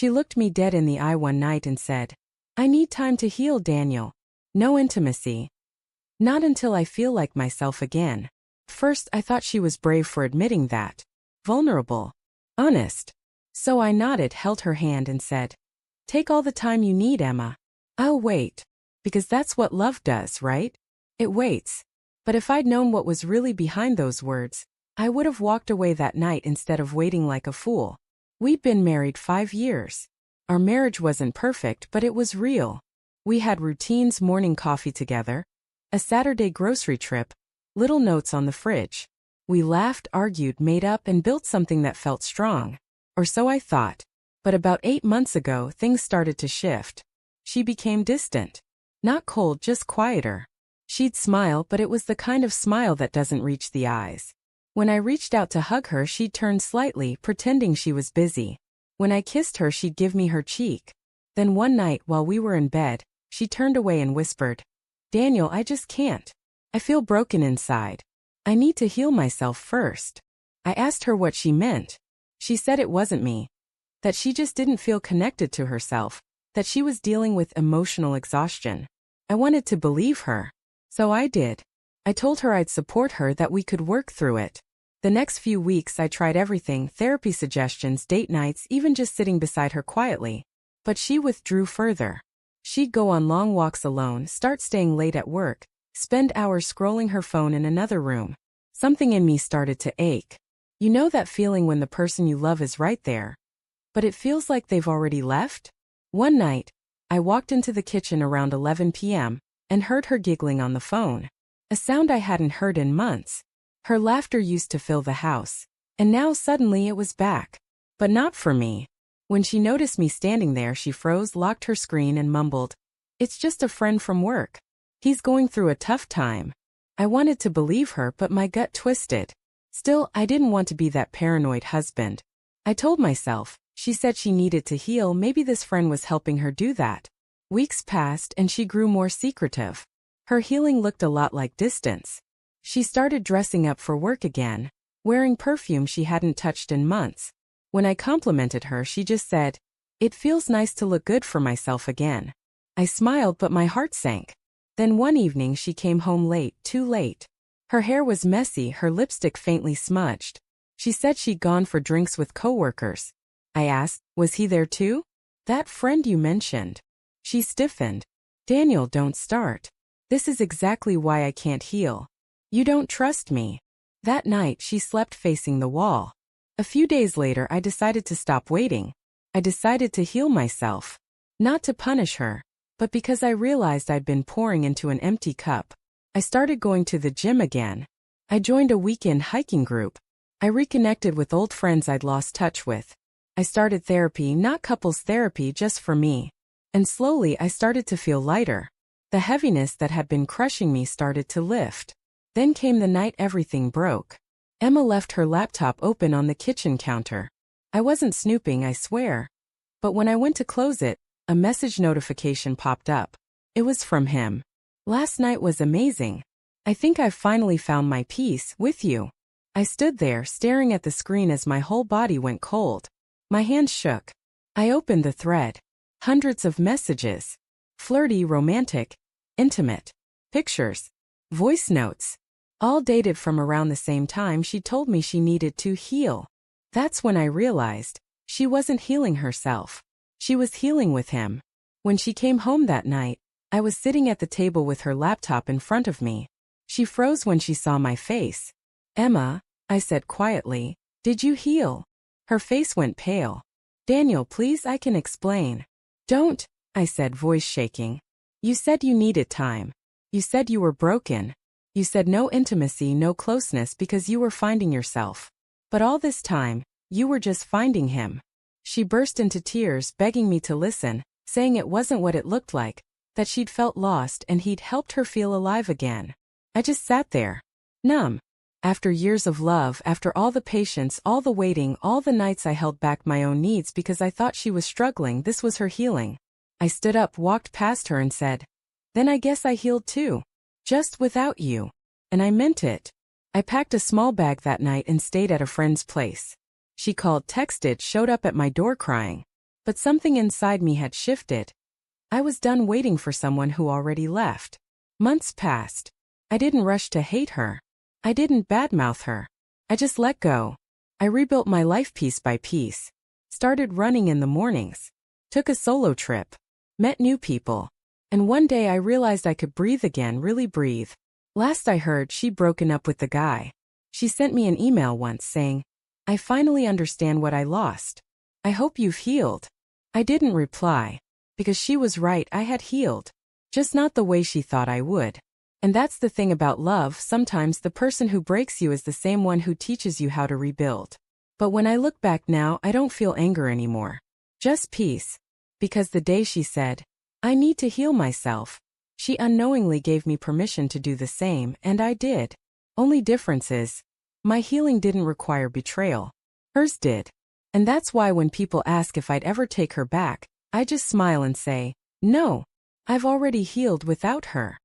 She looked me dead in the eye one night and said, "I need time to heal, Daniel. No intimacy. Not until I feel like myself again." First, I thought she was brave for admitting that. Vulnerable. Honest. So I nodded, held her hand and said, "Take all the time you need, Emma. I'll wait. Because that's what love does, right? It waits." But if I'd known what was really behind those words, I would have walked away that night instead of waiting like a fool. We'd been married 5 years. Our marriage wasn't perfect, but it was real. We had routines, morning coffee together, a Saturday grocery trip, little notes on the fridge. We laughed, argued, made up, and built something that felt strong. Or so I thought. But about 8 months ago, things started to shift. She became distant. Not cold, just quieter. She'd smile, but it was the kind of smile that doesn't reach the eyes. When I reached out to hug her, she'd turn slightly, pretending she was busy. When I kissed her, she'd give me her cheek. Then one night, while we were in bed, she turned away and whispered, "Daniel, I just can't. I feel broken inside. I need to heal myself first." I asked her what she meant. She said it wasn't me. That she just didn't feel connected to herself. That she was dealing with emotional exhaustion. I wanted to believe her. So I did. I told her I'd support her, that we could work through it. The next few weeks I tried everything, therapy suggestions, date nights, even just sitting beside her quietly. But she withdrew further. She'd go on long walks alone, start staying late at work, spend hours scrolling her phone in another room. Something in me started to ache. You know that feeling when the person you love is right there, but it feels like they've already left? One night, I walked into the kitchen around 11 p.m. and heard her giggling on the phone. A sound I hadn't heard in months. Her laughter used to fill the house, and now suddenly it was back. But not for me. When she noticed me standing there, she froze, locked her screen and mumbled, "It's just a friend from work. He's going through a tough time." I wanted to believe her, but my gut twisted. Still, I didn't want to be that paranoid husband. I told myself, she said she needed to heal, maybe this friend was helping her do that. Weeks passed and she grew more secretive. Her healing looked a lot like distance. She started dressing up for work again, wearing perfume she hadn't touched in months. When I complimented her, she just said, "It feels nice to look good for myself again." I smiled, but my heart sank. Then one evening she came home late, too late. Her hair was messy, her lipstick faintly smudged. She said she'd gone for drinks with coworkers. I asked, "Was he there too?" "That friend you mentioned." She stiffened. "Daniel, don't start. This is exactly why I can't heal. You don't trust me." That night she slept facing the wall. A few days later I decided to stop waiting. I decided to heal myself. Not to punish her, but because I realized I'd been pouring into an empty cup. I started going to the gym again. I joined a weekend hiking group. I reconnected with old friends I'd lost touch with. I started therapy, not couples therapy, just for me. And slowly I started to feel lighter. The heaviness that had been crushing me started to lift. Then came the night everything broke. Emma left her laptop open on the kitchen counter. I wasn't snooping, I swear. But when I went to close it, a message notification popped up. It was from him. "Last night was amazing. I think I've finally found my peace with you." I stood there, staring at the screen as my whole body went cold. My hands shook. I opened the thread. Hundreds of messages. Flirty, romantic, intimate. Pictures. Voice notes. All dated from around the same time she told me she needed to heal. That's when I realized she wasn't healing herself. She was healing with him. When she came home that night, I was sitting at the table with her laptop in front of me. She froze when she saw my face. "Emma," I said quietly, "did you heal?" Her face went pale. "Daniel, please, I can explain." "Don't," I said, voice shaking. "You said you needed time. You said you were broken. You said no intimacy, no closeness because you were finding yourself. But all this time, you were just finding him." She burst into tears, begging me to listen, saying it wasn't what it looked like, that she'd felt lost and he'd helped her feel alive again. I just sat there, numb. After years of love, after all the patience, all the waiting, all the nights I held back my own needs because I thought she was struggling, this was her healing. I stood up, walked past her and said, "Then I guess I healed too. Just without you." And I meant it. I packed a small bag that night and stayed at a friend's place. She called, texted, showed up at my door crying. But something inside me had shifted. I was done waiting for someone who already left. Months passed. I didn't rush to hate her. I didn't badmouth her. I just let go. I rebuilt my life piece by piece. Started running in the mornings. Took a solo trip. Met new people. And one day I realized I could breathe again, really breathe. Last I heard, she'd broken up with the guy. She sent me an email once saying, "I finally understand what I lost. I hope you've healed." I didn't reply. Because she was right, I had healed. Just not the way she thought I would. And that's the thing about love, sometimes the person who breaks you is the same one who teaches you how to rebuild. But when I look back now, I don't feel anger anymore. Just peace. Because the day she said, "I need to heal myself," she unknowingly gave me permission to do the same, and I did. Only difference is, my healing didn't require betrayal. Hers did. And that's why when people ask if I'd ever take her back, I just smile and say, no, I've already healed without her.